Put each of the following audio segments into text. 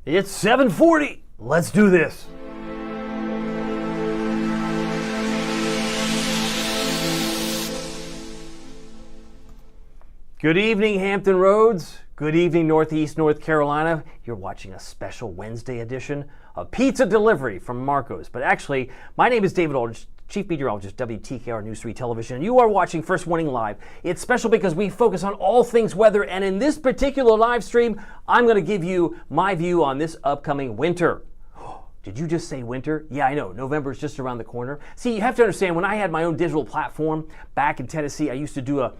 It's 7:40. Let's do this. Good evening, Hampton Roads. Good evening, Northeast North Carolina. You're watching a special Wednesday edition of Pizza Delivery from Marco's. But actually, my name is David Aldrich, Chief Meteorologist, WTKR News 3 Television, and you are watching First Warning Live. It's special because we focus on all things weather, and in this particular live stream, I'm going to give you my view on this upcoming winter. Did you just say winter? Yeah, I know. November is just around the corner. See, you have to understand, when I had my own digital platform back in Tennessee, I used to do a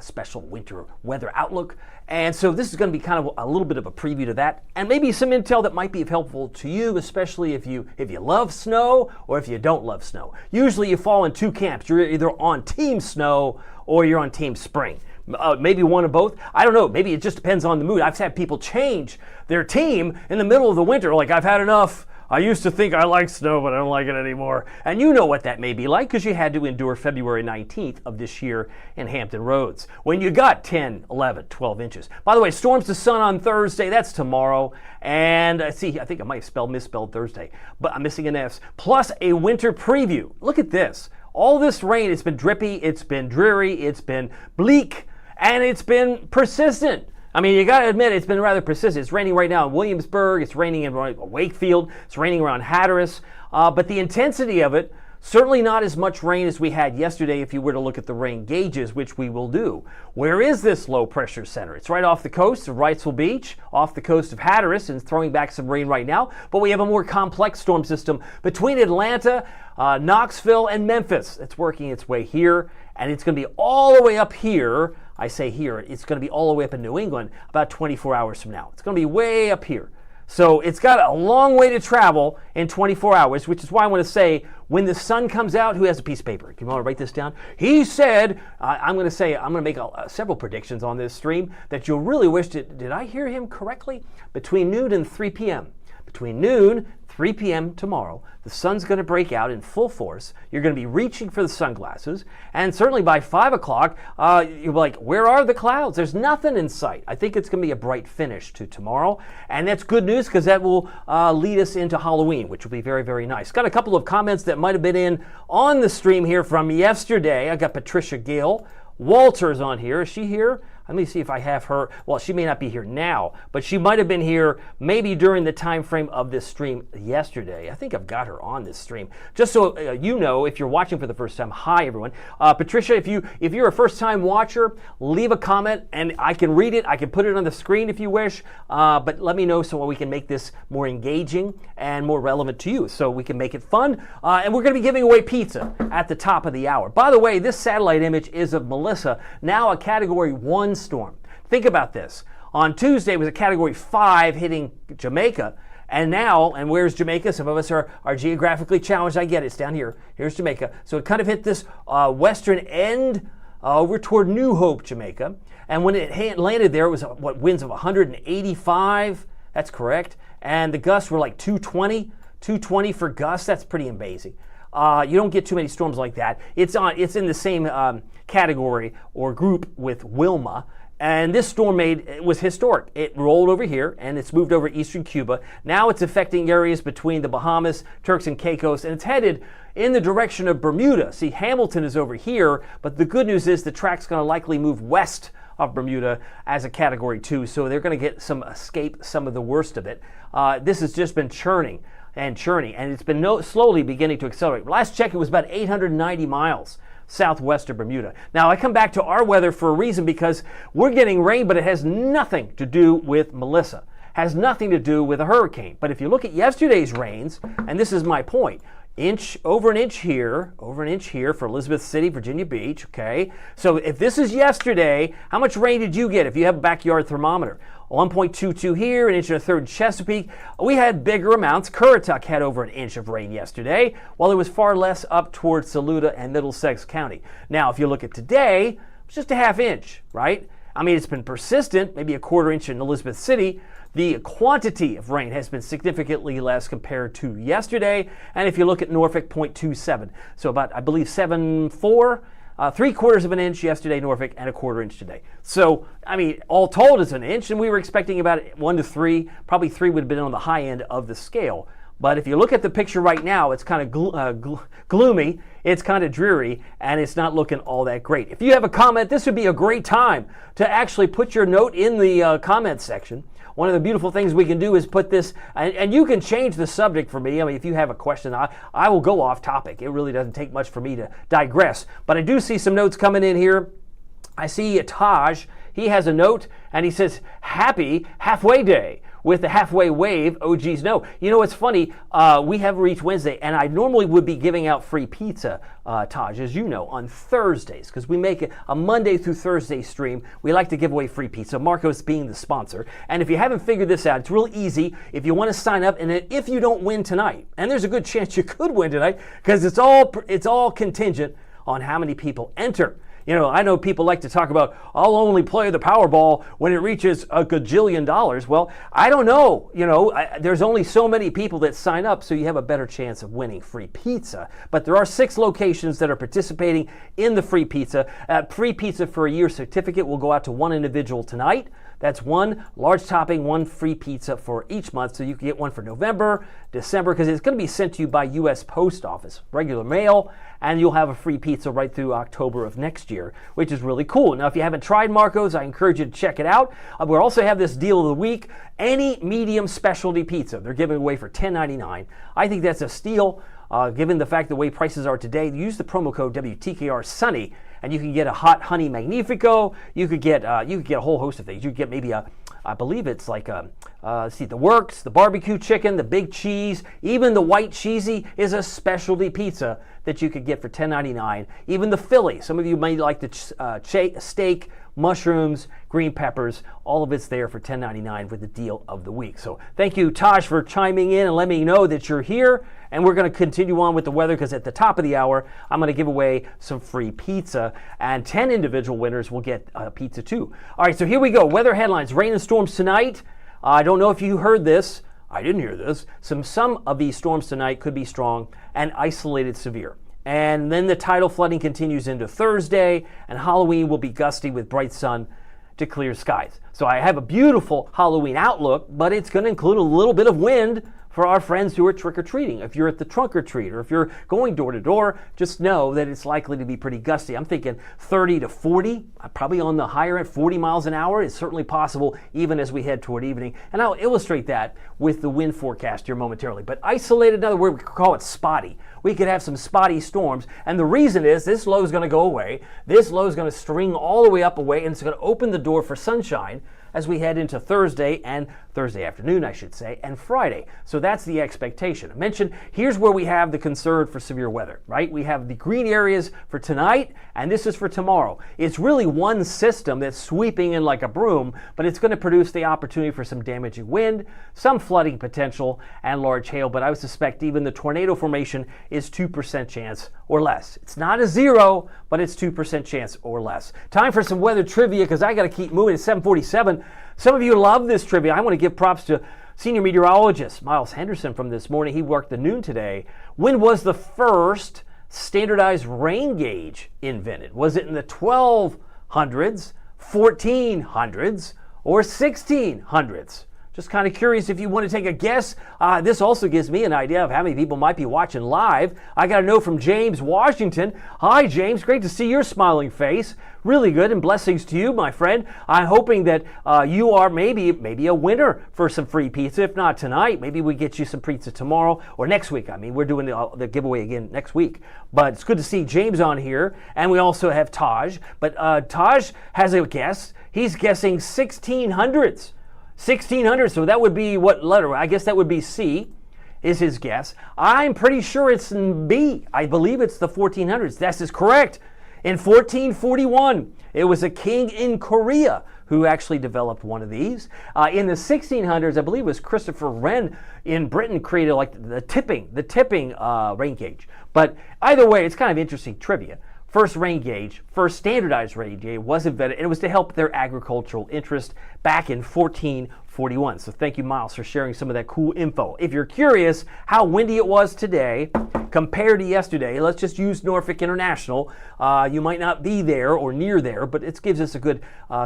special winter weather outlook. And so this is going to be kind of a little bit of a preview to that, and maybe some intel that might be helpful to you, especially if you love snow or if you don't love snow. Usually you fall in two camps. You're either on team snow or you're on team spring. Maybe one of both. I don't know. Maybe it just depends on the mood. I've had people change their team in the middle of the winter. Like, I've had enough. I used to think I liked snow, but I don't like it anymore. And you know what that may be like, because you had to endure February 19th of this year in Hampton Roads, when you got 10, 11, 12 inches. By the way, storms to sun on Thursday. That's tomorrow. And see, I think I might have misspelled Thursday, but I'm missing an S. Plus a winter preview. Look at this. All this rain, it's been drippy, it's been dreary, it's been bleak, and it's been persistent. I mean, you got to admit, it's been rather persistent. It's raining right now in Williamsburg. It's raining in Wakefield. It's raining around Hatteras. But the intensity of it, certainly not as much rain as we had yesterday if you were to look at the rain gauges, which we will do. Where is this low pressure center? It's right off the coast of Wrightsville Beach, off the coast of Hatteras, and throwing back some rain right now. But we have a more complex storm system between Atlanta, Knoxville, and Memphis. It's working its way here, and it's going to be all the way up here. I say here, it's going to be all the way up in New England about 24 hours from now. It's going to be way up here. So it's got a long way to travel in 24 hours, which is why I want to say, when the sun comes out, who has a piece of paper? You want to write this down? He said, I'm going to make several predictions on this stream that you'll really wish to, did I hear him correctly? Between noon and 3 p.m. Between noon, 3 p.m. tomorrow, the sun's going to break out in full force. You're going to be reaching for the sunglasses, and certainly by 5 o'clock, you're like, where are the clouds? There's nothing in sight. I think it's going to be a bright finish to tomorrow, and that's good news because that will lead us into Halloween, which will be very, very nice. Got a couple of comments that might have been in on the stream here from yesterday. I got Patricia Gale. Walter's on here. Is she here? Let me see if I have her. Well, she may not be here now, but she might have been here maybe during the time frame of this stream yesterday. I think I've got her on this stream. Just so you know, if you're watching for the first time, hi everyone. Patricia, if you're a first-time watcher, leave a comment and I can read it. I can put it on the screen if you wish, but let me know so we can make this more engaging and more relevant to you, so we can make it fun. And we're going to be giving away pizza at the top of the hour. By the way, this satellite image is of Melissa, now a Category 1 storm. Think about this. On Tuesday, it was a Category 5 hitting Jamaica. And now, and where's Jamaica? Some of us are geographically challenged. I get it. It's down here. Here's Jamaica. So it kind of hit this western end over toward New Hope, Jamaica. And when it landed there, it was winds of 185. That's correct. And the gusts were like 220 for gusts. That's pretty amazing. You don't get too many storms like that. It's in the same category or group with Wilma, and this storm was historic. It rolled over here and it's moved over eastern Cuba. Now it's affecting areas between the Bahamas, Turks and Caicos, and it's headed in the direction of Bermuda. See, Hamilton is over here, but the good news is the track's going to likely move west of Bermuda as a Category 2, so they're going to escape some of the worst of it. This has just been churning, and it's been slowly beginning to accelerate. Last check, it was about 890 miles southwest of Bermuda. Now, I come back to our weather for a reason, because we're getting rain, but it has nothing to do with Melissa. Has nothing to do with a hurricane. But if you look at yesterday's rains, and this is my point, over an inch here for Elizabeth City, Virginia Beach, okay? So if this is yesterday, how much rain did you get if you have a backyard thermometer? 1.22 here, an inch and a third in Chesapeake. We had bigger amounts. Currituck had over an inch of rain yesterday, while it was far less up towards Saluda and Middlesex County. Now, if you look at today, it's just a half inch, right? I mean, it's been persistent, maybe a quarter inch in Elizabeth City. The quantity of rain has been significantly less compared to yesterday. And if you look at Norfolk, 0.27. So about, I believe, 7.4 3/4 of an inch yesterday, Norfolk, and 1/4 inch today. So, I mean, all told is an inch, and we were expecting about 1 to 3. Probably 3 would have been on the high end of the scale. But if you look at the picture right now, it's kind of gloomy, it's kind of dreary, and it's not looking all that great. If you have a comment, this would be a great time to actually put your note in the comment section. One of the beautiful things we can do is put this, and you can change the subject for me. I mean, if you have a question, I will go off topic. It really doesn't take much for me to digress. But I do see some notes coming in here. I see Taj, he has a note, and he says, happy halfway day. With the halfway wave, oh geez, no. You know, it's funny, we have reached Wednesday, and I normally would be giving out free pizza, Taj, as you know, on Thursdays, because we make a Monday through Thursday stream. We like to give away free pizza, Marcos being the sponsor. And if you haven't figured this out, it's real easy. If you want to sign up, and if you don't win tonight, and there's a good chance you could win tonight, because it's all contingent on how many people enter. You know, I know people like to talk about, I'll only play the Powerball when it reaches $1 gajillion. Well, I don't know. You know, there's only so many people that sign up, so you have a better chance of winning free pizza. But there are 6 locations that are participating in the free pizza. Free pizza for a year certificate will go out to 1 individual tonight. That's 1 large topping, 1 free pizza for each month. So you can get one for November, December, because it's going to be sent to you by U.S. Post Office, regular mail, and you'll have a free pizza right through October of next year, which is really cool. Now, if you haven't tried Marco's, I encourage you to check it out. We also have this deal of the week, any medium specialty pizza. They're giving away for $10.99. I think that's a steal, given the fact the way prices are today. Use the promo code WTKR Sunny, and you can get a hot honey magnifico. You could get a whole host of things. You could get maybe I believe it's like let's see, the works, the barbecue chicken, the big cheese, even the white cheesy is a specialty pizza that you could get for $10.99. Even the Philly. Some of you may like the steak, mushrooms, green peppers. All of it's there for $10.99 with the deal of the week. So thank you, Taj, for chiming in and letting me know that you're here. And we're going to continue on with the weather, because at the top of the hour, I'm going to give away some free pizza, and 10 individual winners will get pizza too. All right, so here we go. Weather headlines. Rain and storms tonight. I don't know if you heard this. I didn't hear this. Some of these storms tonight could be strong and isolated severe. And then the tidal flooding continues into Thursday, and Halloween will be gusty with bright sun to clear skies. So I have a beautiful Halloween outlook, but it's going to include a little bit of wind for our friends who are trick-or-treating. If you're at the trunk or treat, or if you're going door to door, just know that it's likely to be pretty gusty. I'm thinking 30 to 40, probably on the higher end, 40 miles an hour is certainly possible even as we head toward evening. And I'll illustrate that with the wind forecast here momentarily. But isolated, another word, we could call it spotty. We could have some spotty storms, and the reason is this low is going to go away. This low is going to string all the way up away, and it's going to open the door for sunshine as we head into Thursday, and Thursday afternoon, I should say, and Friday. So that's the expectation. I mentioned, here's where we have the concern for severe weather, right? We have the green areas for tonight, and this is for tomorrow. It's really one system that's sweeping in like a broom, but it's going to produce the opportunity for some damaging wind, some flooding potential, and large hail. But I would suspect even the tornado formation is 2% chance or less. It's not a 0, but it's 2% chance or less. Time for some weather trivia, because I got to keep moving. It's 7:47. Some of you love this trivia. I want to give props to senior meteorologist Miles Henderson from this morning. He worked the noon today. When was the first standardized rain gauge invented? Was it in the 1200s, 1400s, or 1600s? Just kind of curious if you want to take a guess. This also gives me an idea of how many people might be watching live. I got a note from James, Washington. Hi, James. Great to see your smiling face. Really good, and blessings to you, my friend. I'm hoping that you are maybe a winner for some free pizza. If not tonight, maybe we get you some pizza tomorrow or next week. I mean, we're doing the giveaway again next week. But it's good to see James on here, and we also have Taj. But Taj has a guess. He's guessing 1600s. 1600, so that would be what letter? I guess that would be C, is his guess. I'm pretty sure it's in B. I believe it's the 1400s. That is correct. In 1441, it was a king in Korea who actually developed one of these. In the 1600s, I believe it was Christopher Wren in Britain created like the tipping rain gauge. But either way, it's kind of interesting trivia. first rain gauge, first standardized rain gauge was invented, and it was to help their agricultural interest back in 1441. So thank you, Miles, for sharing some of that cool info. If you're curious how windy it was today compared to yesterday, let's just use Norfolk International. You might not be there or near there, but it gives us a good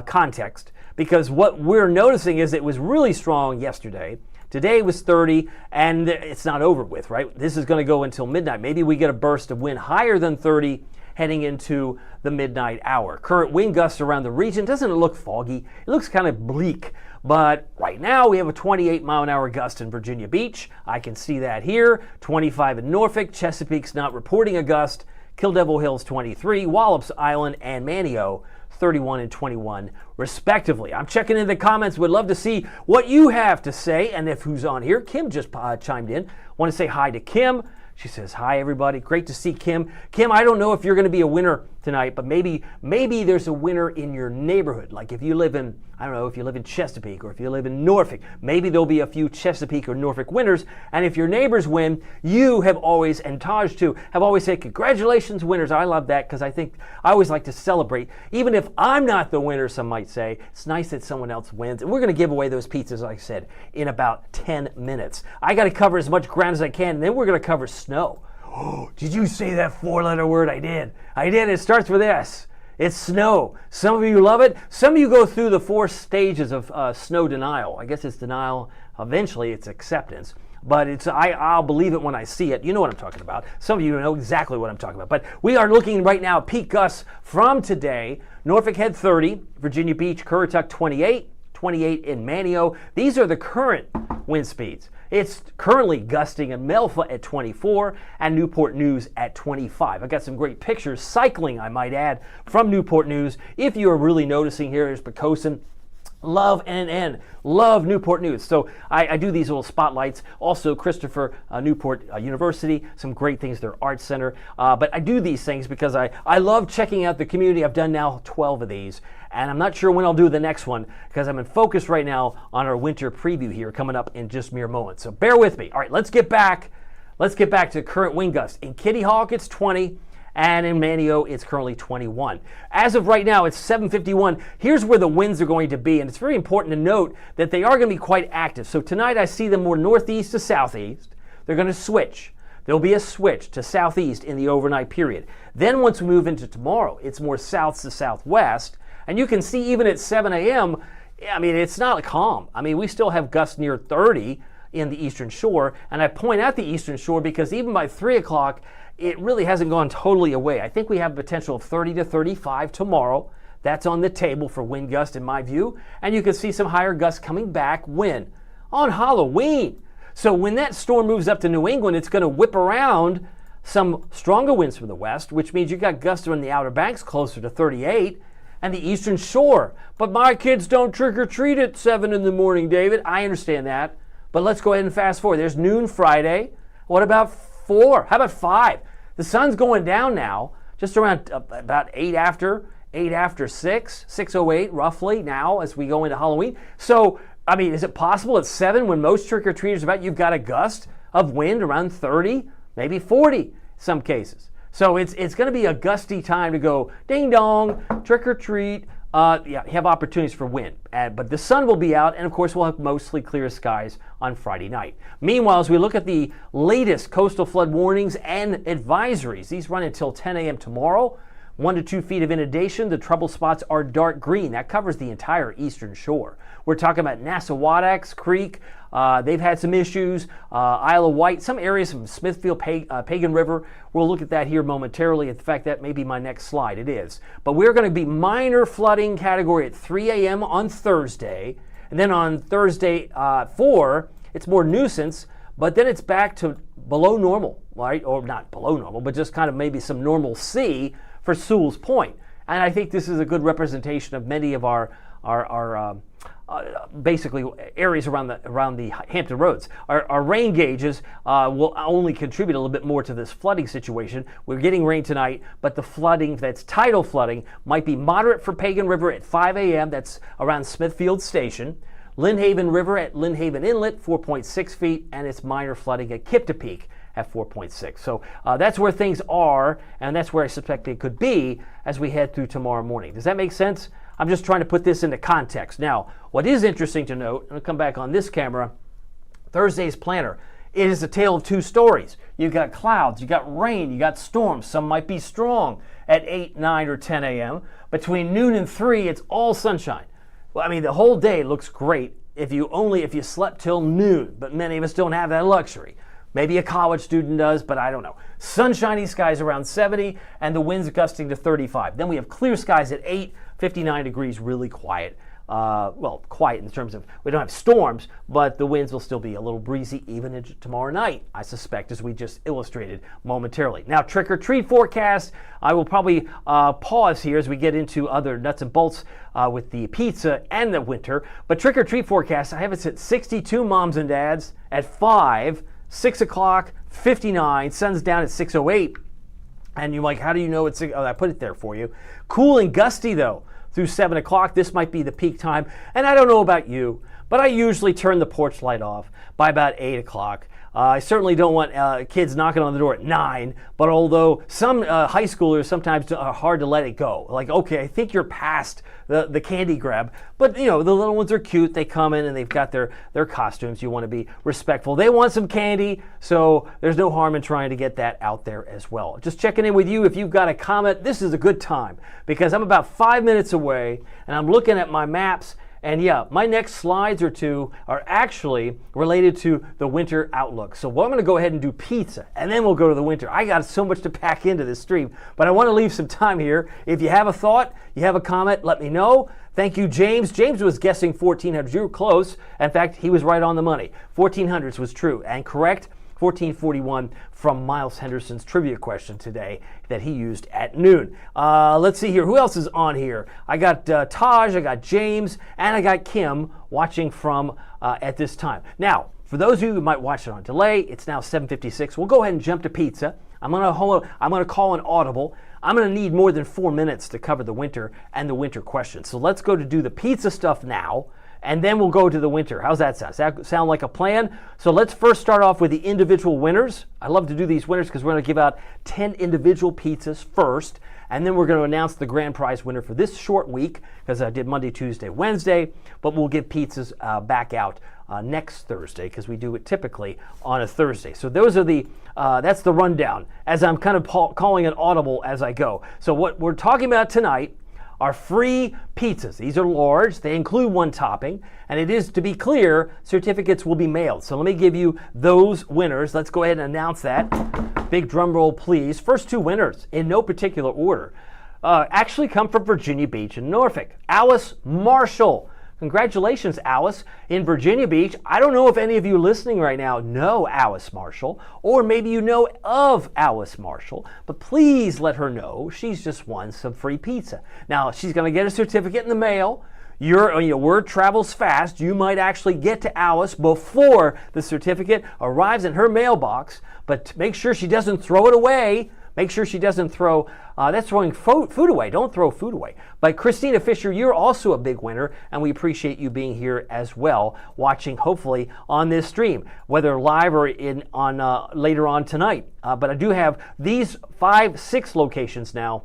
context, because what we're noticing is it was really strong yesterday. Today was 30, and it's not over with, right? This is going to go until midnight. Maybe we get a burst of wind higher than 30 heading into the midnight hour. Current wind gusts around the region. Doesn't it look foggy? It looks kind of bleak, but right now we have a 28-mile-an-hour gust in Virginia Beach. I can see that here. 25 in Norfolk. Chesapeake's not reporting a gust. Kill Devil Hills 23, Wallops Island and Manio 31 and 21 respectively. I'm checking in the comments. Would love to see what you have to say, and if who's on here. Kim just chimed in. Want to say hi to Kim. She says, hi, everybody. Great to see Kim. Kim, I don't know if you're going to be a winner tonight, but maybe there's a winner in your neighborhood. Like if you live in, I don't know, if you live in Chesapeake or if you live in Norfolk, maybe there'll be a few Chesapeake or Norfolk winners. And if your neighbors win, you have always, and Taj too, have always said, congratulations, winners. I love that, because I always like to celebrate. Even if I'm not the winner, some might say, it's nice that someone else wins. And we're going to give away those pizzas, like I said, in about 10 minutes. I got to cover as much ground as I can, and then we're going to cover snow. Oh, did you say that 4-letter word? I did. It starts with S. It's snow. Some of you love it. Some of you go through the 4 stages of snow denial. I guess it's denial. Eventually, it's acceptance. But I'll believe it when I see it. You know what I'm talking about. Some of you know exactly what I'm talking about. But we are looking right now at peak gusts from today. Norfolk had 30. Virginia Beach, Currituck 28. 28 in Manio. These are the current wind speeds. It's currently gusting in Melfa at 24 and Newport News at 25. I got some great pictures cycling, I might add, from Newport News. If you are really noticing here, here's Pocosin. Love NN, love Newport News. So I do these little spotlights. Also Christopher Newport University, some great things, their art center. But I do these things because I love checking out the community. I've done now 12 of these, and I'm not sure when I'll do the next one because I'm in focus right now on our winter preview here coming up in just mere moments. So bear with me. All right, let's get back to current wind gusts. In Kitty Hawk, it's 20. And in Manio, it's currently 21. As of right now, it's 7:51. Here's where the winds are going to be, and it's very important to note that they are going to be quite active. So tonight I see them more northeast to southeast. They're going to switch. There'll be a switch to southeast in the overnight period. Then once we move into tomorrow, it's more south to southwest. And you can see even at 7 a.m., I mean, it's not calm. I mean, we still have gusts near 30 in the eastern shore. And I point out the eastern shore because even by 3 o'clock, it really hasn't gone totally away. I think we have a potential of 30 to 35 tomorrow. That's on the table for wind gust in my view. And you can see some higher gusts coming back when? On Halloween. So when that storm moves up to New England, it's going to whip around some stronger winds from the west, which means you got gusts on the Outer Banks closer to 38 and the eastern shore. But my kids don't trick or treat at 7 in the morning, David. I understand that. But let's go ahead and fast forward. There's noon Friday. What about 4? How about 5? The sun's going down now, just around about 8 after 6, 6:08 roughly now as we go into Halloween. So, I mean, is it possible at 7 when most trick-or-treaters are about, you've got a gust of wind around 30, maybe 40 in some cases. So it's going to be a gusty time to go ding-dong, trick-or-treat, have opportunities for wind. But the sun will be out, and of course we'll have mostly clear skies on Friday night. Meanwhile, as we look at the latest coastal flood warnings and advisories, these run until 10 a.m. tomorrow. 1 to 2 feet of inundation. The trouble spots are dark green. That covers the entire eastern shore. We're talking about Nassauwadax Creek. They've had some issues. Isle of Wight, some areas from Smithfield, Pagan River. We'll look at that here momentarily. In fact, that may be my next slide. It is. But we're going to be minor flooding category at 3 a.m. on Thursday. And then on Thursday 4, it's more nuisance. But then it's back to below normal, right? Or not below normal, but just kind of maybe some normalcy for Sewell's Point. And I think this is a good representation of many of our basically areas around the Hampton Roads. Our rain gauges will only contribute a little bit more to this flooding situation. We're getting rain tonight, but the flooding that's tidal flooding might be moderate for Pagan River at 5 a.m. That's around Smithfield Station. Lynnhaven River at Lynnhaven Inlet, 4.6 feet, and it's minor flooding at Kiptopeak at 4.6. So that's where things are, and that's where I suspect they could be as we head through tomorrow morning. Does that make sense? I'm just trying to put this into context. Now, what is interesting to note, and I'll come back on this camera, Thursday's planner. It is a tale of two stories. You've got clouds, you got rain, you got storms. Some might be strong at 8, 9, or 10 a.m. Between noon and 3, it's all sunshine. Well, I mean, the whole day looks great if you slept till noon, but many of us don't have that luxury. Maybe a college student does, but I don't know. Sunshiny skies around 70, and the winds gusting to 35. Then we have clear skies at 8, 59 degrees, really quiet. Quiet in terms of we don't have storms, but the winds will still be a little breezy even into tomorrow night, I suspect, as we just illustrated momentarily. Now, trick-or-treat forecast, I will probably pause here as we get into other nuts and bolts with the pizza and the winter. But trick-or-treat forecast, I have it at 62 moms and dads at 5, 6 o'clock, 59, sun's down at 6:08. And you're like, how do you know it's, I put it there for you. Cool and gusty, though. Through 7 o'clock, this might be the peak time. And I don't know about you, but I usually turn the porch light off by about 8 o'clock. I certainly don't want kids knocking on the door at 9, but although some high schoolers sometimes are hard to let it go. Like, okay, I think you're past the candy grab, but the little ones are cute. They come in and they've got their costumes. You want to be respectful. They want some candy, so there's no harm in trying to get that out there as well. Just checking in with you. If you've got a comment, this is a good time because I'm about 5 minutes away and I'm looking at my maps. And yeah, my next slides or two are actually related to the winter outlook. So I'm going to go ahead and do pizza, and then we'll go to the winter. I got so much to pack into this stream, but I want to leave some time here. If you have a thought, you have a comment, let me know. Thank you, James. James was guessing 1400s. You were close. In fact, he was right on the money. 1400s was true and correct. 1441 from Miles Henderson's trivia question today that he used at noon. Let's see here. Who else is on here? I got Taj, I got James, and I got Kim watching from at this time. Now, for those of you who might watch it on delay, it's now 7:56. We'll go ahead and jump to pizza. I'm gonna call an audible. I'm gonna need more than 4 minutes to cover the winter and the winter questions. So let's go to do the pizza stuff now. And then we'll go to the winter. How's that sound? Does that sound like a plan? So let's first start off with the individual winners. I love to do these winners because we're going to give out 10 individual pizzas first, and then we're going to announce the grand prize winner for this short week because I did Monday, Tuesday, Wednesday, but we'll give pizzas back out next Thursday because we do it typically on a Thursday. So those are that's the rundown as I'm kind of calling an audible as I go. So what we're talking about tonight are free pizzas. These are large, they include one topping, and it is, to be clear, certificates will be mailed. So let me give you those winners. Let's go ahead and announce that. Big drum roll, please. First two winners, in no particular order, actually come from Virginia Beach and Norfolk. Alice Marshall. Congratulations, Alice, in Virginia Beach. I don't know if any of you listening right now know Alice Marshall, or maybe you know of Alice Marshall, but please let her know she's just won some free pizza. Now, she's going to get a certificate in the mail. Word travels fast. You might actually get to Alice before the certificate arrives in her mailbox, but make sure she doesn't throw it away. Make sure she doesn't throw, that's throwing food away. Don't throw food away. But Christina Fisher, you're also a big winner, and we appreciate you being here as well, watching hopefully on this stream, whether live or later on tonight. But I do have these 5-6 locations now.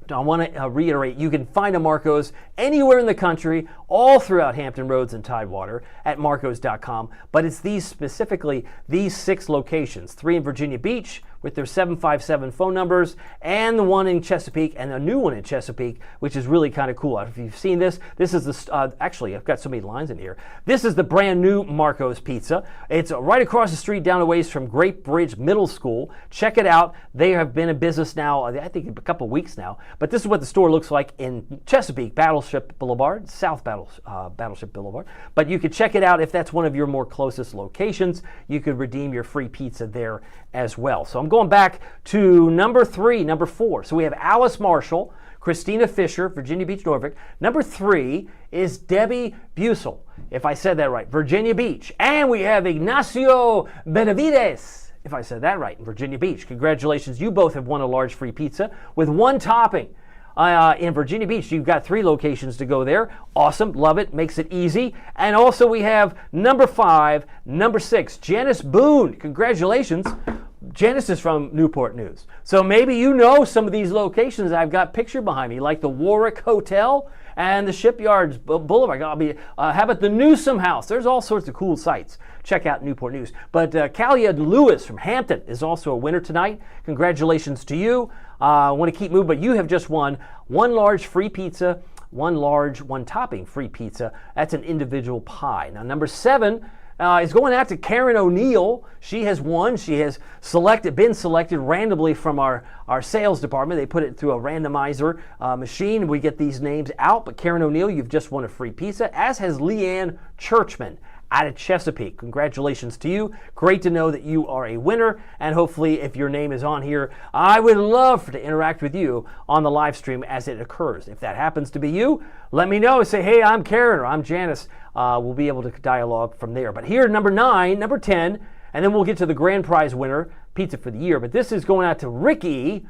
I want to reiterate, you can find a Marco's anywhere in the country, all throughout Hampton Roads and Tidewater at marcos.com. But it's specifically these 6 locations, 3 in Virginia Beach with their 757 phone numbers, and the one in Chesapeake, and a new one in Chesapeake, which is really kind of cool. If you've seen this is actually, I've got so many lines in here. This is the brand new Marco's Pizza. It's right across the street down the ways from Great Bridge Middle School. Check it out. They have been in business now, I think a couple weeks now, but this is what the store looks like in Chesapeake, Battleship Boulevard, South Battleship Boulevard. But you could check it out if that's one of your more closest locations. You could redeem your free pizza there as well. So I'm going back to number 4. So we have Alice Marshall, Christina Fisher, Virginia Beach, Norfolk. Number 3 is Debbie Busel, if I said that right, Virginia Beach. And we have Ignacio Benavides, if I said that right, in Virginia Beach. Congratulations, you both have won a large free pizza with one topping. In Virginia Beach, you've got 3 locations to go there. Awesome, love it, makes it easy. And also we have number 5, number 6, Janice Boone. Congratulations. Janice is from Newport News. So maybe you know some of these locations I've got pictured behind me, like the Warwick Hotel and the Shipyards Boulevard. How about the Newsom House? There's all sorts of cool sites. Check out Newport News. But Kalia Lewis from Hampton is also a winner tonight. Congratulations to you. I want to keep moving, but you have just won one large free pizza, one large, one topping free pizza. That's an individual pie. Now, number 7 is going out to Karen O'Neill. She has won. She has been selected randomly from our sales department. They put it through a randomizer machine. We get these names out. But Karen O'Neill, you've just won a free pizza, as has Leanne Churchman out of Chesapeake. Congratulations to you. Great to know that you are a winner. And hopefully, if your name is on here, I would love to interact with you on the live stream as it occurs. If that happens to be you, let me know. Say, hey, I'm Karen or I'm Janice. We'll be able to dialogue from there. But here, number 9, number 10, and then we'll get to the grand prize winner, pizza for the year. But this is going out to Ricky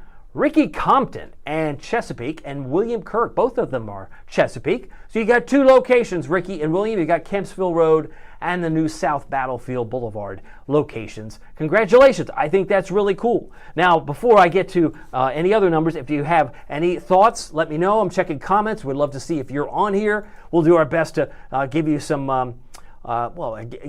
Compton and Chesapeake, and William Kirk. Both of them are Chesapeake. So you got 2 locations, Ricky and William. You got Kempsville Road and the new South Battlefield Boulevard locations. Congratulations. I think that's really cool. Now, before I get to any other numbers, if you have any thoughts, let me know. I'm checking comments. We'd love to see if you're on here. We'll do our best to give you some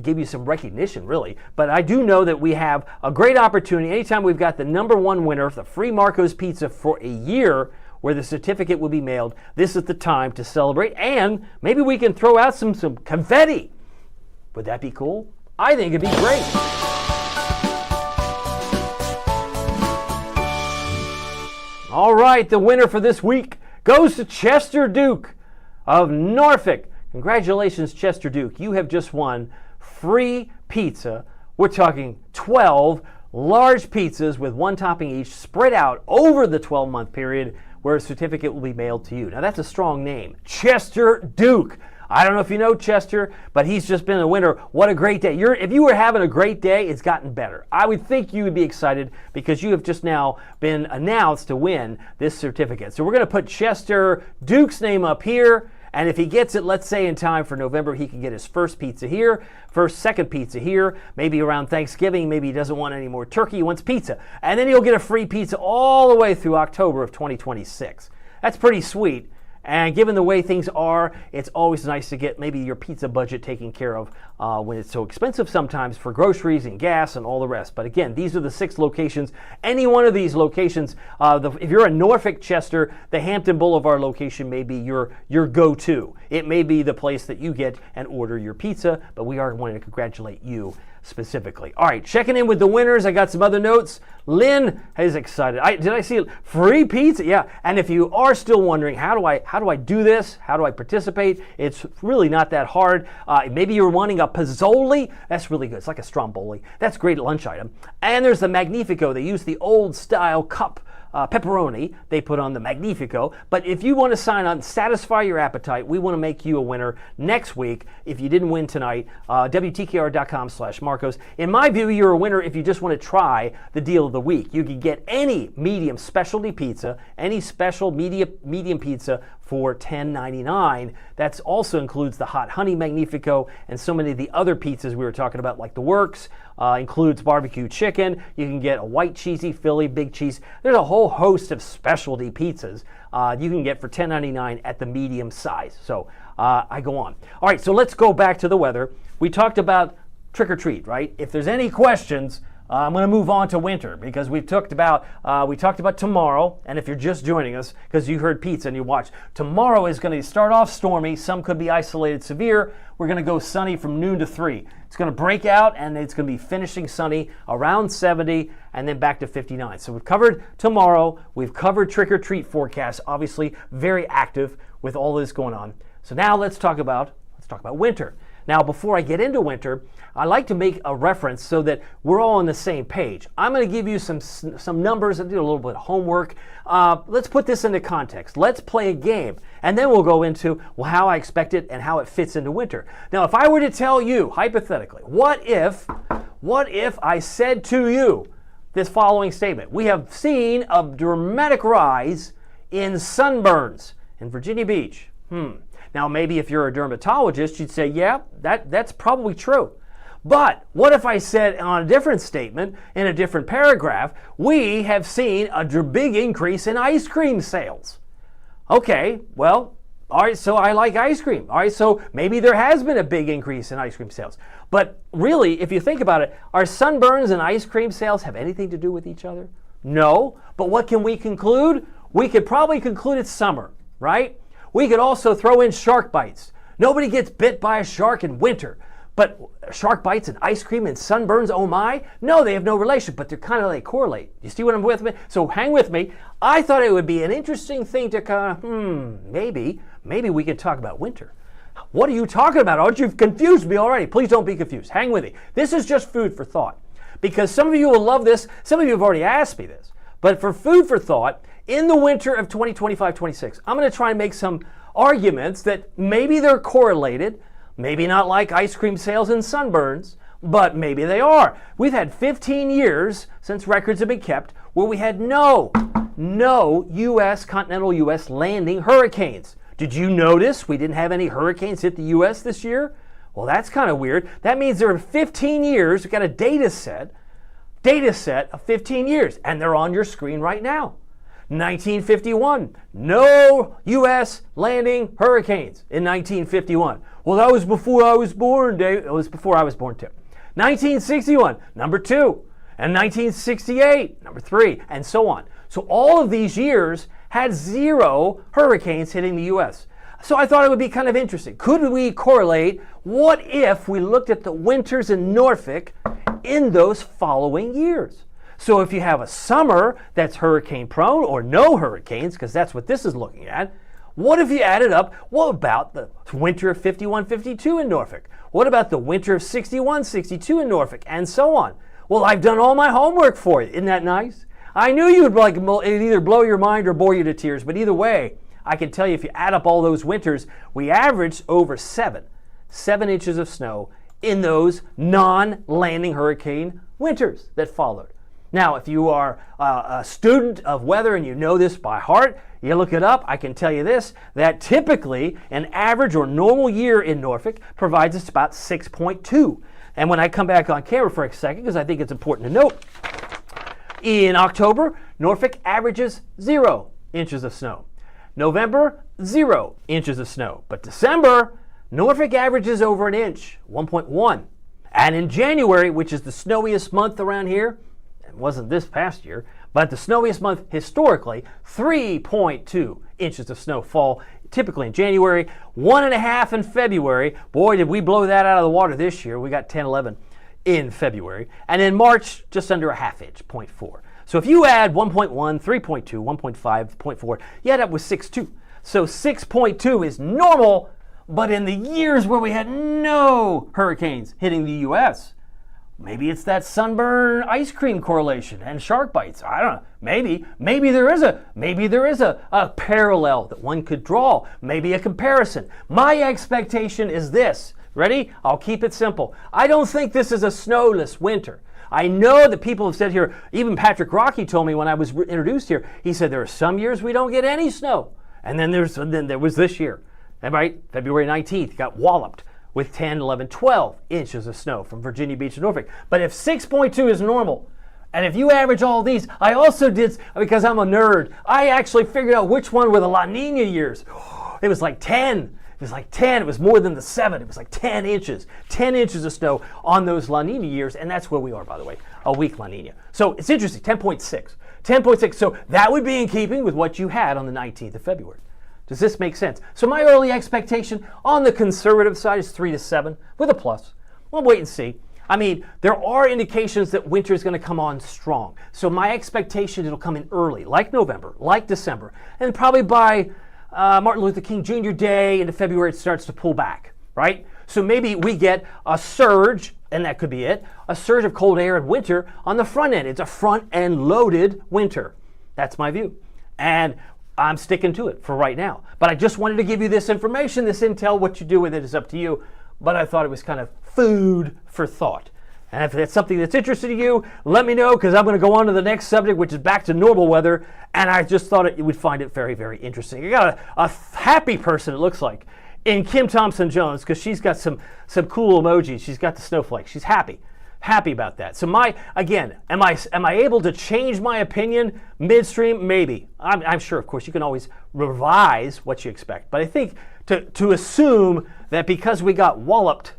give you some recognition, really. But I do know that we have a great opportunity. Anytime we've got the number 1 winner, the free Marco's Pizza for a year, where the certificate will be mailed, this is the time to celebrate. And maybe we can throw out some confetti. Would that be cool? I think it'd be great. All right, the winner for this week goes to Chester Duke of Norfolk. Congratulations, Chester Duke. You have just won free pizza. We're talking 12 large pizzas with 1 topping each, spread out over the 12-month period, where a certificate will be mailed to you. Now, that's a strong name, Chester Duke. I don't know if you know Chester, but he's just been a winner. What a great day. If you were having a great day, it's gotten better. I would think you would be excited because you have just now been announced to win this certificate. So we're going to put Chester Duke's name up here. And if he gets it, let's say in time for November, he can get his first pizza here, second pizza here, maybe around Thanksgiving, maybe he doesn't want any more turkey, he wants pizza. And then he'll get a free pizza all the way through October of 2026. That's pretty sweet. And given the way things are, it's always nice to get maybe your pizza budget taken care of when it's so expensive sometimes for groceries and gas and all the rest. But again, these are the 6 locations. Any one of these locations, if you're in Norfolk, Chester, the Hampton Boulevard location may be your go-to. It may be the place that you get and order your pizza, but we are wanting to congratulate you specifically. All right, checking in with the winners. I got some other notes. Lynn is excited. Did I see free pizza? Yeah. And if you are still wondering, how do I do this? How do I participate? It's really not that hard. Maybe you're wanting a Pozzoli. That's really good. It's like a Stromboli. That's a great lunch item. And there's the Magnifico. They use the old style cup pepperoni they put on the Magnifico. But if you want to sign on, satisfy your appetite, we want to make you a winner next week. If you didn't win tonight, WTKR.com/Marcos. In my view, you're a winner if you just want to try the deal of the week. You can get any medium specialty pizza, any special medium pizza for $10.99. That also includes the hot honey Magnifico and so many of the other pizzas we were talking about, like the Works, includes barbecue chicken. You can get a white cheesy Philly, big cheese. There's a whole host of specialty pizzas you can get for $10.99 at the medium size. So I go on. All right, so let's go back to the weather. We talked about trick or treat, right? If there's any questions, I'm going to move on to winter because we talked about tomorrow. And if you're just joining us because you heard pizza and you watched, tomorrow is going to start off stormy. Some could be isolated severe. We're going to go sunny from noon to 3. It's going to break out and it's going to be finishing sunny around 70 and then back to 59. So we've covered tomorrow. We've covered trick or treat forecasts. Obviously very active with all this going on. So now let's talk about winter. Now, before I get into winter, I like to make a reference so that we're all on the same page. I'm going to give you some numbers and do a little bit of homework. Let's put this into context. Let's play a game, and then we'll go into how I expect it and how it fits into winter. Now, if I were to tell you, hypothetically, what if I said to you this following statement? We have seen a dramatic rise in sunburns in Virginia Beach. Now, maybe if you're a dermatologist, you'd say, yeah, that's probably true. But what if I said on a different statement, in a different paragraph, we have seen a big increase in ice cream sales? Okay, well, all right, so I like ice cream. All right, so maybe there has been a big increase in ice cream sales. But really, if you think about it, are sunburns and ice cream sales have anything to do with each other? No. But what can we conclude? We could probably conclude it's summer, right? We could also throw in shark bites. Nobody gets bit by a shark in winter. But shark bites and ice cream and sunburns, oh my? No, they have no relation, but they're kind of like correlate. You see what I'm with me? So hang with me. I thought it would be an interesting thing to kind of, maybe we could talk about winter. What are you talking about? Aren't you confused me already? Please don't be confused. Hang with me. This is just food for thought. Because some of you will love this. Some of you have already asked me this. But for food for thought, in the winter of 2025-26, I'm going to try and make some arguments that maybe they're correlated. Maybe not like ice cream sales and sunburns, but maybe they are. We've had 15 years since records have been kept where we had no continental U.S. landing hurricanes. Did you notice we didn't have any hurricanes hit the U.S. this year? Well, that's kind of weird. That means there are 15 years. We've got a data set of 15 years, and they're on your screen right now. 1951, no U.S. landing hurricanes in 1951. Well, that was before I was born, Dave. It was before I was born, too. 1961, number 2. And 1968, number 3, and so on. So all of these years had 0 hurricanes hitting the U.S. So I thought it would be kind of interesting. Could we correlate? What if we looked at the winters in Norfolk in those following years? So if you have a summer that's hurricane prone or no hurricanes, because that's what this is looking at, what if you added up, what about the winter of 51-52 in Norfolk? What about the winter of 61-62 in Norfolk? And so on. Well, I've done all my homework for you. Isn't that nice? I knew you would like it'd either blow your mind or bore you to tears, but either way, I can tell you if you add up all those winters, we averaged over 7 inches of snow in those non-landing hurricane winters that followed. Now, if you are a student of weather and you know this by heart, you look it up, I can tell you this, that typically an average or normal year in Norfolk provides us about 6.2. And when I come back on camera for a second, because I think it's important to note, in October, Norfolk averages 0 inches of snow. November, 0 inches of snow. But December, Norfolk averages over an inch, 1.1. And in January, which is the snowiest month around here, it wasn't this past year, but the snowiest month historically, 3.2 inches of snow fall typically in January, 1.5 in February. Boy, did we blow that out of the water this year. We got 10, 11 in February. And in March, just under a half inch, 0.4. So if you add 1.1, 3.2, 1.5, 0.4, you end up with 6.2. So 6.2 is normal, but in the years where we had no hurricanes hitting the U.S., maybe it's that sunburn ice cream correlation and shark bites. I don't know. Maybe there is a parallel that one could draw. Maybe a comparison. My expectation is this. Ready? I'll keep it simple. I don't think this is a snowless winter. I know that people have said here, even Patrick Rocky told me when I was introduced here, he said there are some years we don't get any snow. And then there was this year. Right? February 19th, got walloped with 10, 11, 12 inches of snow from Virginia Beach to Norfolk. But if 6.2 is normal, and if you average all these, I also did, because I'm a nerd, I actually figured out which one were the La Nina years. It was like 10. It was like 10. It was more than the 7. It was like 10 inches. 10 inches of snow on those La Nina years, and that's where we are, by the way, a weak La Nina. So it's interesting, 10.6. 10.6, so that would be in keeping with what you had on the 19th of February. Does this make sense? So my early expectation on the conservative side is 3 to 7 with a plus. We'll wait and see. I mean, there are indications that winter is going to come on strong. So my expectation it'll come in early, like November, like December, and probably by Martin Luther King Jr. Day into February it starts to pull back, right? So maybe we get a surge, and that could be it, a surge of cold air in winter on the front end. It's a front end loaded winter. That's my view. And I'm sticking to it for right now. But I just wanted to give you this information, this intel. What you do with it is up to you. But I thought it was kind of food for thought. And if that's something that's interesting to you, let me know, because I'm going to go on to the next subject, which is back to normal weather. And I just thought you would find it very, very interesting. You got a happy person, it looks like, in Kim Thompson-Jones because she's got some cool emojis. She's got the snowflake. She's happy about that. So am I able to change my opinion midstream? Maybe. I'm sure, of course, you can always revise what you expect. But I think to assume that because we got walloped,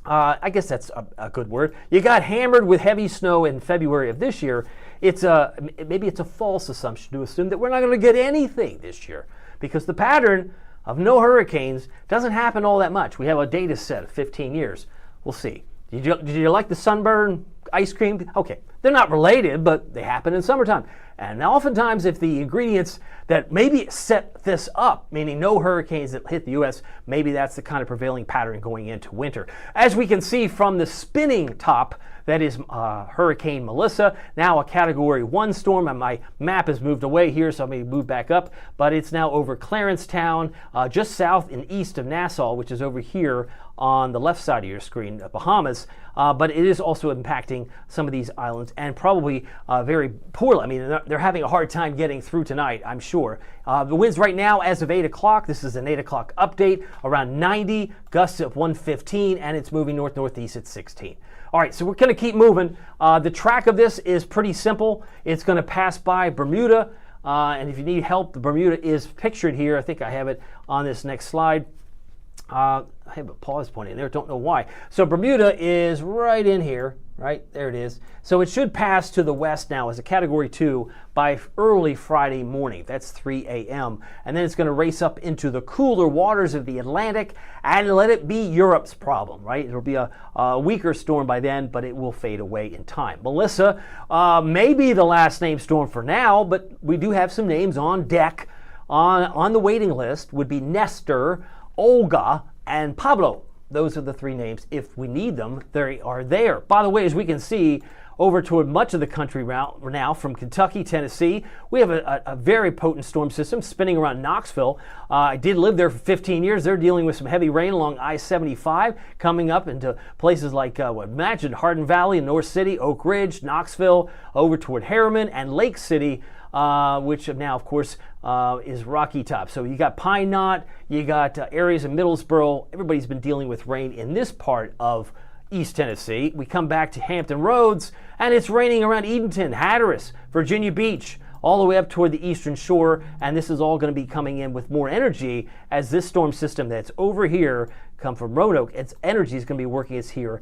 I guess that's a good word. You got hammered with heavy snow in February of this year. Maybe it's a false assumption to assume that we're not going to get anything this year because the pattern of no hurricanes doesn't happen all that much. We have a data set of 15 years. We'll see. Did you like the sunburn ice cream? Okay, they're not related, but they happen in summertime. And oftentimes, if the ingredients that maybe set this up, meaning no hurricanes that hit the U.S., maybe that's the kind of prevailing pattern going into winter. As we can see from the spinning top, that is Hurricane Melissa, now a Category 1 storm, and my map has moved away here, so I may move back up, but it's now over Clarence Town, just south and east of Nassau, which is over here on the left side of your screen, Bahamas, but it is also impacting some of these islands, and probably very poorly. I mean, they're having a hard time getting through tonight, I'm sure. The winds right now, as of 8 o'clock, this is an 8 o'clock update, around 90, gusts of 115, and it's moving north-northeast at 16. All right, so we're going to keep moving. The track of this is pretty simple. It's going to pass by Bermuda, and if you need help, the Bermuda is pictured here. I think I have it on this next slide. I have a pause point in there, don't know why. So Bermuda is right in here, right? There it is. So it should pass to the west now as a Category 2 by early Friday morning. That's 3 a.m. And then it's going to race up into the cooler waters of the Atlantic and let it be Europe's problem, right? It'll be a weaker storm by then, but it will fade away in time. Melissa may be the last named storm for now, but we do have some names on deck. On the waiting list would be Nestor, Olga, and Pablo. Those are the three names. If we need them, they are there. By the way, as we can see, over toward much of the country now, from Kentucky, Tennessee, we have a very potent storm system spinning around Knoxville. I did live there for 15 years. They're dealing with some heavy rain along I-75, coming up into places like, imagine Hardin Valley and North City, Oak Ridge, Knoxville, over toward Harriman, and Lake City, which now, of course, is Rocky Top. So you got Pine Knot, you got areas of Middlesboro. Everybody's been dealing with rain in this part of East Tennessee. We come back to Hampton Roads, and it's raining around Edenton, Hatteras, Virginia Beach, all the way up toward the eastern shore, and this is all going to be coming in with more energy as this storm system that's over here come from Roanoke. Its energy is going to be working its here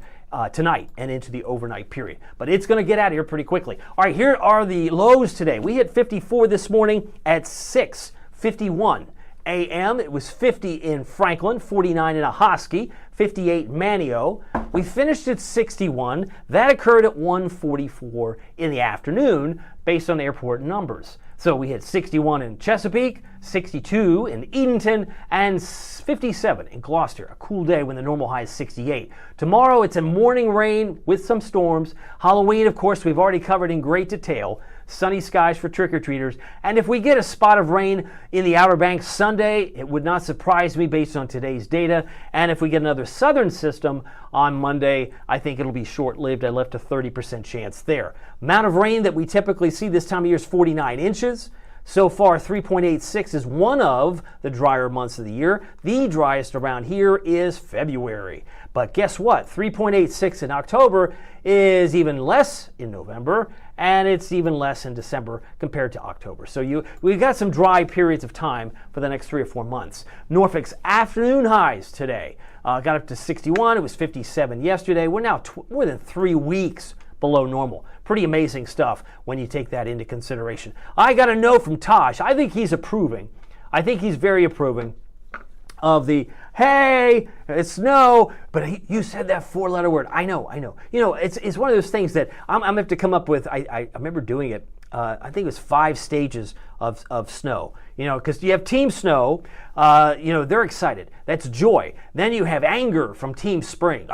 tonight and into the overnight period. But it's going to get out of here pretty quickly. All right, here are the lows today. We hit 54 this morning at 6:51 a.m. It was 50 in Franklin, 49 in Ahoskie, 58 Manio. We finished at 61. That occurred at 1:44 in the afternoon based on airport numbers. So we hit 61 in Chesapeake, 62 in Edenton, and 57 in Gloucester. A cool day when the normal high is 68. Tomorrow it's a morning rain with some storms. Halloween, of course, we've already covered in great detail. Sunny skies for trick-or-treaters. And if we get a spot of rain in the Outer Banks Sunday, it would not surprise me based on today's data. And if we get another southern system on Monday, I think it'll be short-lived. I left a 30% chance there. Amount of rain that we typically see this time of year is 49 inches. So far, 3.86 is one of the drier months of the year. The driest around here is February. But guess what? 3.86 in October is even less in November, and it's even less in December compared to October. So we've got some dry periods of time for the next 3 or 4 months. Norfolk's afternoon highs today got up to 61. It was 57 yesterday. We're now more than 3 weeks below normal. Pretty amazing stuff when you take that into consideration. I got a note from Tosh. I think he's approving. I think he's very approving of the, hey, it's snow, but you said that 4-letter word. I know. You know, it's one of those things that I'm going to have to come up with. I remember doing it. I think it was 5 stages of snow, you know, because you have Team Snow, you know, they're excited. That's joy. Then you have anger from Team Spring.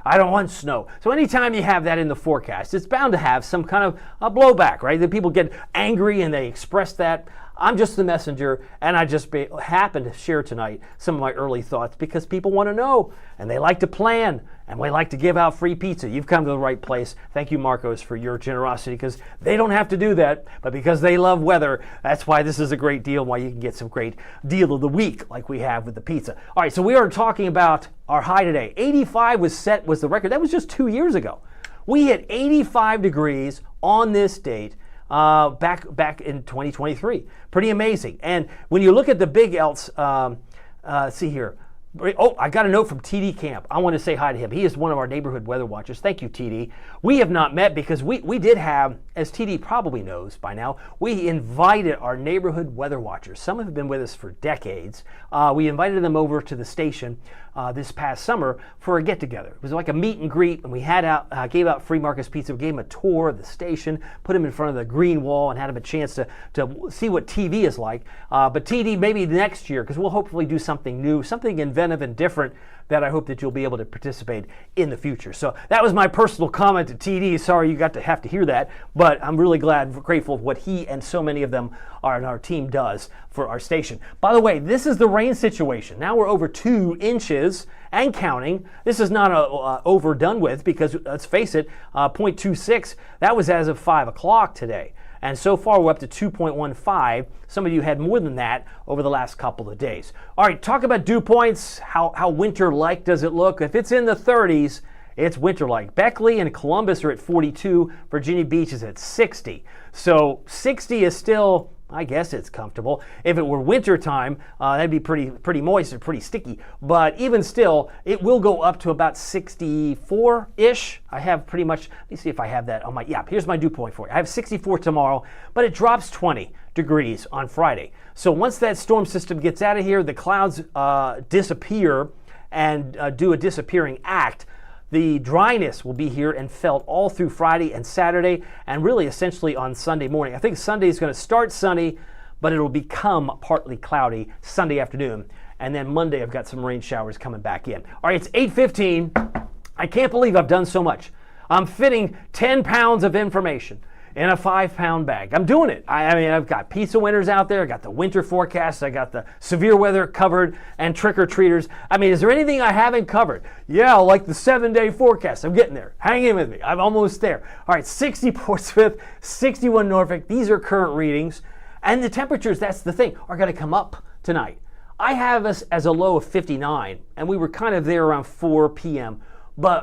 I don't want snow. So anytime you have that in the forecast, it's bound to have some kind of a blowback, right? That people get angry and they express that. I'm just the messenger, and I just happen to share tonight some of my early thoughts because people want to know, and they like to plan, and we like to give out free pizza. You've come to the right place. Thank you, Marcos, for your generosity, because they don't have to do that, but because they love weather, that's why this is a great deal, why you can get some great deal of the week like we have with the pizza. All right, so we are talking about our high today. 85 was the record. That was just 2 years ago. We hit 85 degrees on this date. Back in 2023. Pretty amazing. And when you look at the big else, see here. Oh, I got a note from TD Camp. I want to say hi to him. He is one of our neighborhood weather watchers. Thank you, TD. We have not met because we did have, as TD probably knows by now, we invited our neighborhood weather watchers. Some have been with us for decades. We invited them over to the station this past summer for a get-together. It was like a meet and greet, and we gave out free Marcus Pizza. We gave them a tour of the station, put them in front of the green wall, and had them a chance to see what TV is like. But TD, maybe next year, because we'll hopefully do something new, something inventive and different that I hope that you'll be able to participate in the future. So that was my personal comment to TD. Sorry you got to have to hear that, but I'm really grateful for what he and so many of them and our team does for our station. By the way, this is the rain situation. Now we're over 2 inches and counting. This is not overdone with because, let's face it, 0.26, that was as of 5 o'clock today. And so far, we're up to 2.15. Some of you had more than that over the last couple of days. All right, talk about dew points. How winter-like does it look? If it's in the 30s, it's winter-like. Beckley and Columbus are at 42. Virginia Beach is at 60. So 60 is still, I guess it's comfortable. If it were winter time, that'd be pretty moist and pretty sticky. But even still, it will go up to about 64-ish. I have pretty much, let me see if I have that on my, yeah, here's my dew point for you. I have 64 tomorrow, but it drops 20 degrees on Friday. So once that storm system gets out of here, the clouds disappear and do a disappearing act. The dryness will be here and felt all through Friday and Saturday, and really essentially on Sunday morning. I think Sunday is going to start sunny, but it'll become partly cloudy Sunday afternoon. And then Monday, I've got some rain showers coming back in. All right, it's 8:15. I can't believe I've done so much. I'm fitting 10 pounds of information in a 5-pound bag. I'm doing it. I mean, I've got pizza winners out there. I got the winter forecast. I got the severe weather covered and trick-or-treaters. I mean, is there anything I haven't covered? Yeah, like the 7-day forecast. I'm getting there. Hang in with me. I'm almost there. All right, 60 Portsmouth, 61 Norfolk. These are current readings. And the temperatures, that's the thing, are going to come up tonight. I have us as a low of 59, and we were kind of there around 4 p.m.,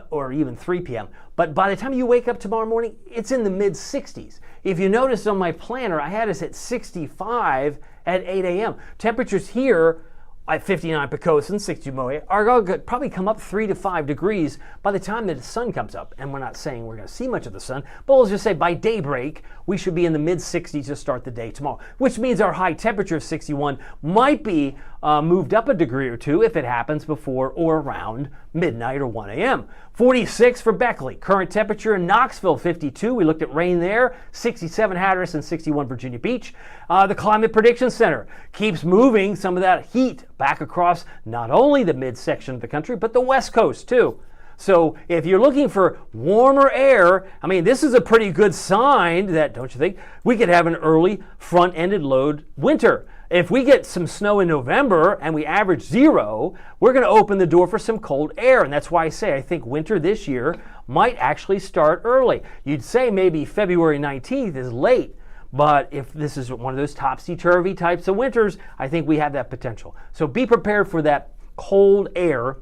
or even 3 p.m. But by the time you wake up tomorrow morning, it's in the mid-60s. If you notice on my planner, I had us at 65 at 8 a.m. Temperatures here at 59 Pocosin, 60 Moe, are going to probably come up 3 to 5 degrees by the time that the sun comes up. And we're not saying we're going to see much of the sun, but we'll just say by daybreak, we should be in the mid-60s to start the day tomorrow, which means our high temperature of 61 might be moved up a degree or two if it happens before or around midnight or 1 a.m. 46 for Beckley. Current temperature in Knoxville, 52. We looked at rain there. 67 Hatteras and 61 Virginia Beach. The Climate Prediction Center keeps moving some of that heat back across not only the midsection of the country, but the West Coast too. So if you're looking for warmer air, I mean, this is a pretty good sign that, don't you think, we could have an early front-ended load winter. If we get some snow in November and we average 0, we're going to open the door for some cold air. And that's why I say I think winter this year might actually start early. You'd say maybe February 19th is late, but if this is one of those topsy-turvy types of winters, I think we have that potential. So be prepared for that cold air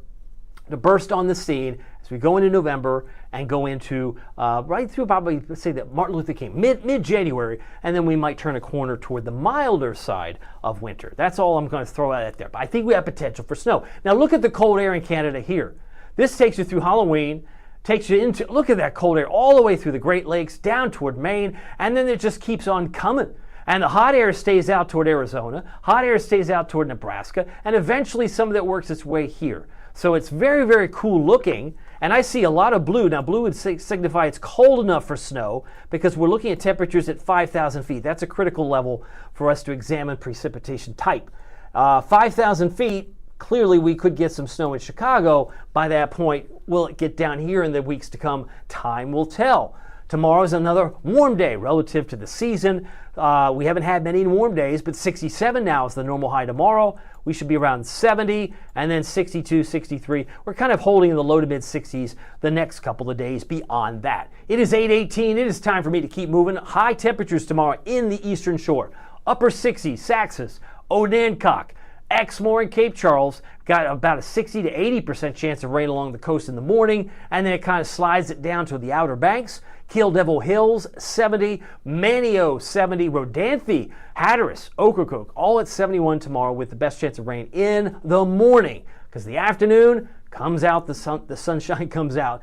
to burst on the scene as we go into November and go into right through probably, let's say that Martin Luther King, mid-January, and then we might turn a corner toward the milder side of winter. That's all I'm going to throw out there. But I think we have potential for snow. Now look at the cold air in Canada here. This takes you through Halloween, takes you into, look at that cold air all the way through the Great Lakes, down toward Maine, and then it just keeps on coming. And the hot air stays out toward Arizona, hot air stays out toward Nebraska, and eventually some of that works its way here. So it's very, very cool looking, and I see a lot of blue. Now blue would signify it's cold enough for snow because we're looking at temperatures at 5,000 feet. That's a critical level for us to examine precipitation type. 5,000 feet, Clearly, we could get some snow in Chicago by that point. Will it get down here in the weeks to come? Time will tell. Tomorrow is another warm day relative to the season. We haven't had many warm days, but 67 now is the normal high tomorrow. We should be around 70, and then 62, 63. We're kind of holding in the low to mid 60s the next couple of days beyond that. It is 8:18. It is time for me to keep moving. High temperatures tomorrow in the Eastern Shore. Upper 60s, Saxes, Onancock, Exmoor, and Cape Charles got about a 60 to 80% chance of rain along the coast in the morning, and then it kind of slides it down to the Outer Banks. Kill Devil Hills, 70, Manio, 70, Rodanthe, Hatteras, Ocracoke, all at 71 tomorrow with the best chance of rain in the morning, because the afternoon comes out, the sunshine comes out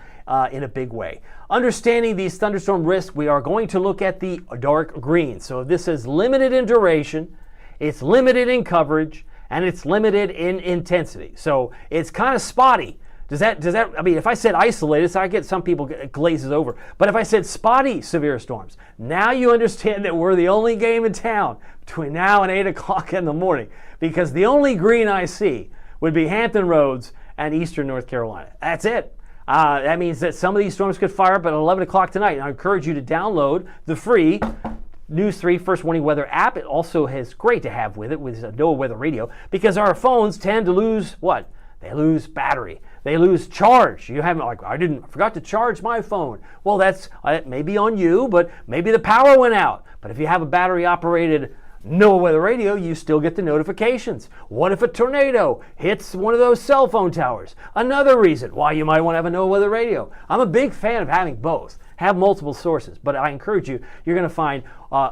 in a big way. Understanding these thunderstorm risks, we are going to look at the dark green. So this is limited in duration, it's limited in coverage, and it's limited in intensity. So it's kind of spotty. Does that, I mean, if I said isolated, so I get some people glazes over, but if I said spotty severe storms, now you understand that we're the only game in town between now and 8 o'clock in the morning, because the only green I see would be Hampton Roads and Eastern North Carolina. That's it. That means that some of these storms could fire up at 11 o'clock tonight. And I encourage you to download the free News 3 First Warning Weather app. It also is great to have with it with a NOAA Weather Radio, because our phones tend to lose what? They lose battery. They lose charge. You haven't, like, I forgot to charge my phone. Well, that's maybe on you, but maybe the power went out. But if you have a battery operated NOAA Weather Radio, you still get the notifications. What if a tornado hits one of those cell phone towers? Another reason why you might want to have a NOAA Weather Radio. I'm a big fan of having both. Have multiple sources, but I encourage you, you're going to find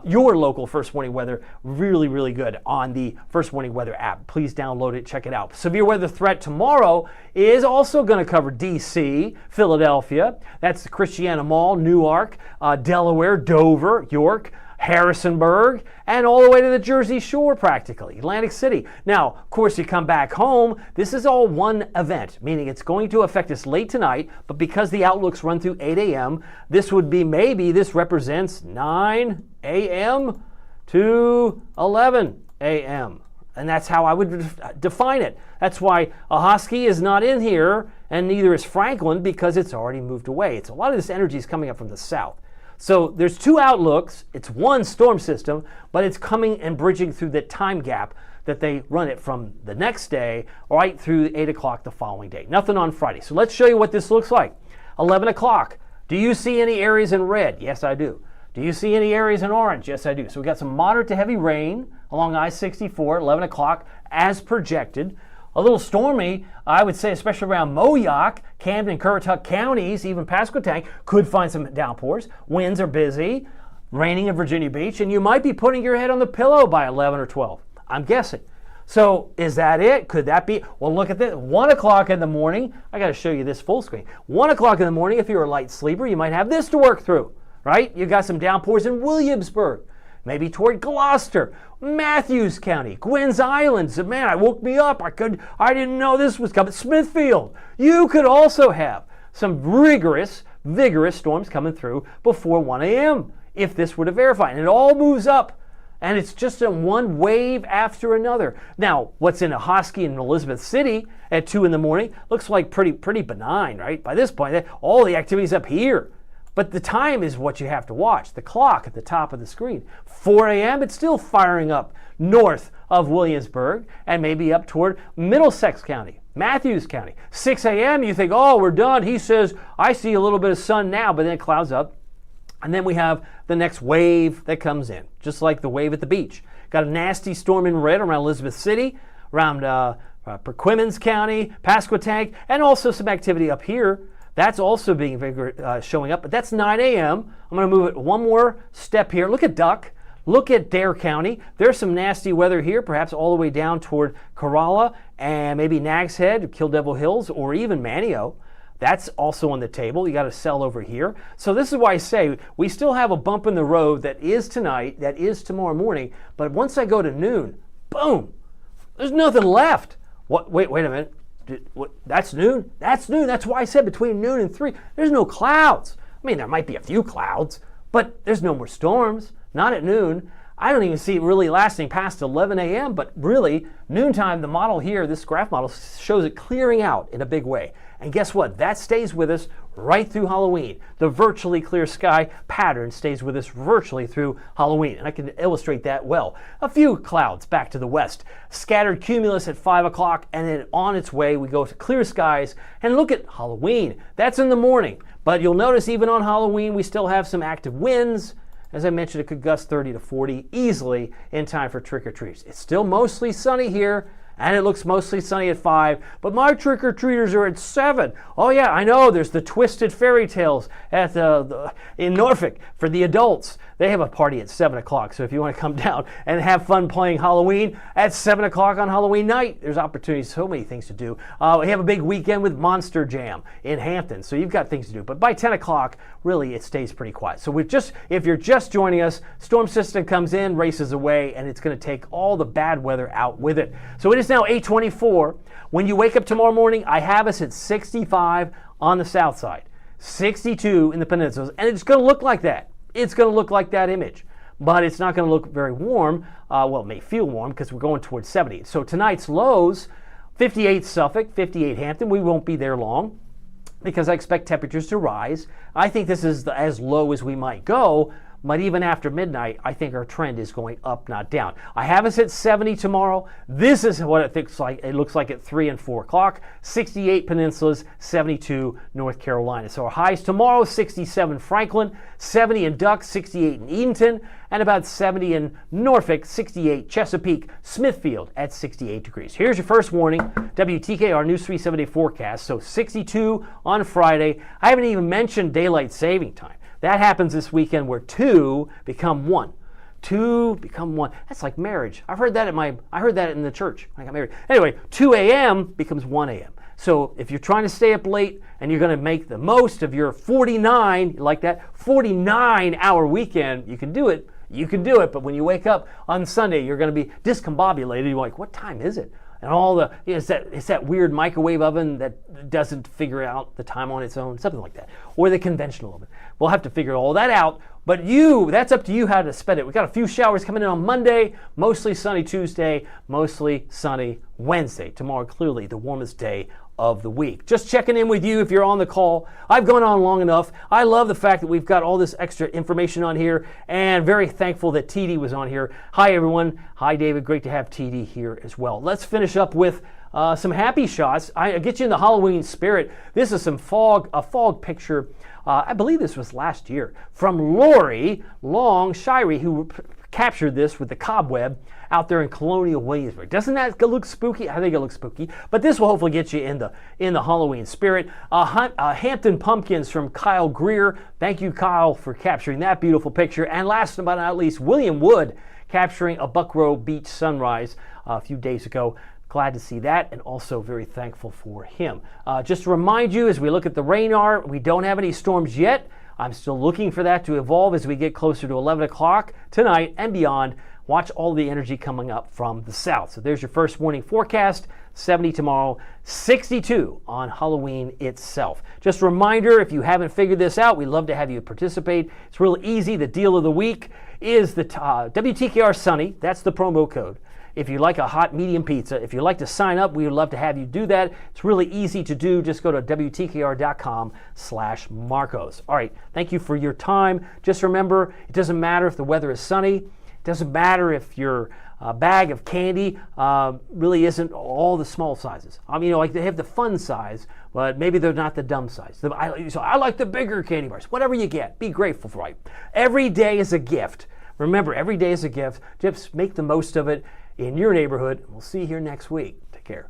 your local First Warning Weather really, really good on the First Warning Weather app. Please download it, check it out. Severe weather threat tomorrow is also going to cover D.C., Philadelphia. That's the Christiana Mall, Newark, Delaware, Dover, York, Harrisonburg, and all the way to the Jersey Shore practically, Atlantic City. Now, of course, you come back home, this is all one event, meaning it's going to affect us late tonight, but because the outlooks run through 8 a.m., this would be maybe this represents 9 a.m. to 11 a.m. And that's how I would define it. That's why Ahoskie is not in here, and neither is Franklin, because it's already moved away. It's a lot of this energy is coming up from the south. So there's two outlooks. It's one storm system, but it's coming and bridging through the time gap that they run it from the next day right through 8 o'clock the following day. Nothing on Friday. So let's show you what this looks like. 11 o'clock. Do you see any areas in red? Yes, I do. Do you see any areas in orange? Yes, I do. So we got some moderate to heavy rain along I-64, 11 o'clock as projected. A little stormy, I would say, especially around Moyock, Camden, Currituck counties, even Pasquotank, could find some downpours. Winds are busy, raining in Virginia Beach, and you might be putting your head on the pillow by 11 or 12. I'm guessing. So is that it? Could that be? Well, look at this. 1 o'clock in the morning. I got to show you this full screen. 1 o'clock in the morning, if you're a light sleeper, you might have this to work through, right? You got some downpours in Williamsburg, maybe toward Gloucester, Matthews County, Gwynns Island. So, man, I woke me up. I didn't know this was coming. Smithfield. You could also have some vigorous storms coming through before 1 a.m. if this were to verify. And it all moves up. And it's just in one wave after another. Now, what's in Ahoskie and Elizabeth City at 2 in the morning looks like pretty benign, right? By this point, all the activity's up here. But the time is what you have to watch, the clock at the top of the screen. 4 a.m., it's still firing up north of Williamsburg and maybe up toward Middlesex County, Matthews County. 6 a.m., you think, oh, we're done. He says, I see a little bit of sun now, but then it clouds up. And then we have the next wave that comes in, just like the wave at the beach. Got a nasty storm in red around Elizabeth City, around Perquimans County, Pasquotank, and also some activity up here. That's also being showing up, but that's 9 a.m. I'm going to move it one more step here. Look at Duck. Look at Dare County. There's some nasty weather here, perhaps all the way down toward Corolla and maybe Nags Head, Kill Devil Hills, or even Manio. That's also on the table. You got a cell over here. So this is why I say we still have a bump in the road that is tonight, that is tomorrow morning, but once I go to noon, boom, there's nothing left. What? Wait a minute. That's noon? That's noon. That's why I said between noon and 3, there's no clouds. I mean, there might be a few clouds, but there's no more storms. Not at noon. I don't even see it really lasting past 11 a.m., but really, noontime, the model here, this graph model, shows it clearing out in a big way. And guess what? That stays with us right through Halloween. The virtually clear sky pattern stays with us virtually through Halloween, and I can illustrate that well. A few clouds back to the west, scattered cumulus at 5 o'clock, and then on its way we go to clear skies, and look at Halloween. That's in the morning, but you'll notice even on Halloween we still have some active winds. As I mentioned, it could gust 30 to 40 easily in time for trick-or-treats. It's still mostly sunny here, and it looks mostly sunny at 5, but my trick-or-treaters are at 7. Oh yeah, I know, there's the Twisted Fairy Tales at in Norfolk for the adults. They have a party at 7 o'clock, so if you want to come down and have fun playing Halloween at 7 o'clock on Halloween night, there's opportunities, so many things to do. We have a big weekend with Monster Jam in Hampton, so you've got things to do. But by 10 o'clock, really, it stays pretty quiet. So if you're just joining us, storm system comes in, races away, and it's going to take all the bad weather out with it. So it is now 8:24. When you wake up tomorrow morning, I have us at 65 on the south side, 62 in the peninsulas, and it's going to look like that. It's going to look like that image, but it's not going to look very warm. Well, it may feel warm because we're going towards 70. So tonight's lows, 58 Suffolk, 58 Hampton. We won't be there long because I expect temperatures to rise. I think this is as low as we might go, but even after midnight, I think our trend is going up, not down. I have us at 70 tomorrow. This is what it looks like. It looks like at 3 and 4 o'clock. 68 peninsulas, 72 North Carolina. So our highs tomorrow, 67 Franklin, 70 in Duck, 68 in Edenton, and about 70 in Norfolk, 68 Chesapeake, Smithfield at 68 degrees. Here's your first warning, WTKR News 370 forecast. So 62 on Friday. I haven't even mentioned daylight saving time. That happens this weekend where 2 become 1. 2 become 1. That's like marriage. I heard that in the church when I got married. Anyway, 2 a.m. becomes 1 a.m. So if you're trying to stay up late and you're going to make the most of your 49-hour weekend, you can do it. You can do it. But when you wake up on Sunday, you're going to be discombobulated. You're like, what time is it? And it's that weird microwave oven that doesn't figure out the time on its own, something like that. Or the conventional oven. We'll have to figure all that out, but that's up to you how to spend it. We've got a few showers coming in on Monday, mostly sunny Tuesday, mostly sunny Wednesday. Tomorrow, clearly the warmest day of the week. Just checking in with you if you're on the call. I've gone on long enough. I love the fact that we've got all this extra information on here, and very thankful that TD was on here. Hi everyone. Hi David. Great to have TD here as well. Let's finish up with some happy shots. I get you in the Halloween spirit. This is a fog picture. I believe this was last year from Lori Long Shirey, who captured this with the cobweb out there in Colonial Williamsburg. Doesn't that look spooky? I think it looks spooky, but this will hopefully get you in the Halloween spirit. Hampton Pumpkins from Kyle Greer. Thank you, Kyle, for capturing that beautiful picture. And last but not least, William Wood capturing a Buckrow Beach sunrise a few days ago. Glad to see that, and also very thankful for him. Just to remind you, as we look at the radar, we don't have any storms yet. I'm still looking for that to evolve as we get closer to 11 o'clock tonight and beyond. Watch all the energy coming up from the south. So there's your first morning forecast. 70 tomorrow, 62 on Halloween itself. Just a reminder, if you haven't figured this out, we'd love to have you participate. It's real easy. The deal of the week is the WTKR Sunny. That's the promo code. If you like a hot medium pizza, if you'd like to sign up, we would love to have you do that. It's really easy to do. Just go to WTKR.com/Marcos. All right, thank you for your time. Just remember, it doesn't matter if the weather is sunny. It doesn't matter if your bag of candy really isn't all the small sizes. I mean, like they have the fun size, but maybe they're not the dumb size. So I like the bigger candy bars. Whatever you get, be grateful for it. Every day is a gift. Remember, every day is a gift. Just make the most of it in your neighborhood. We'll see you here next week. Take care.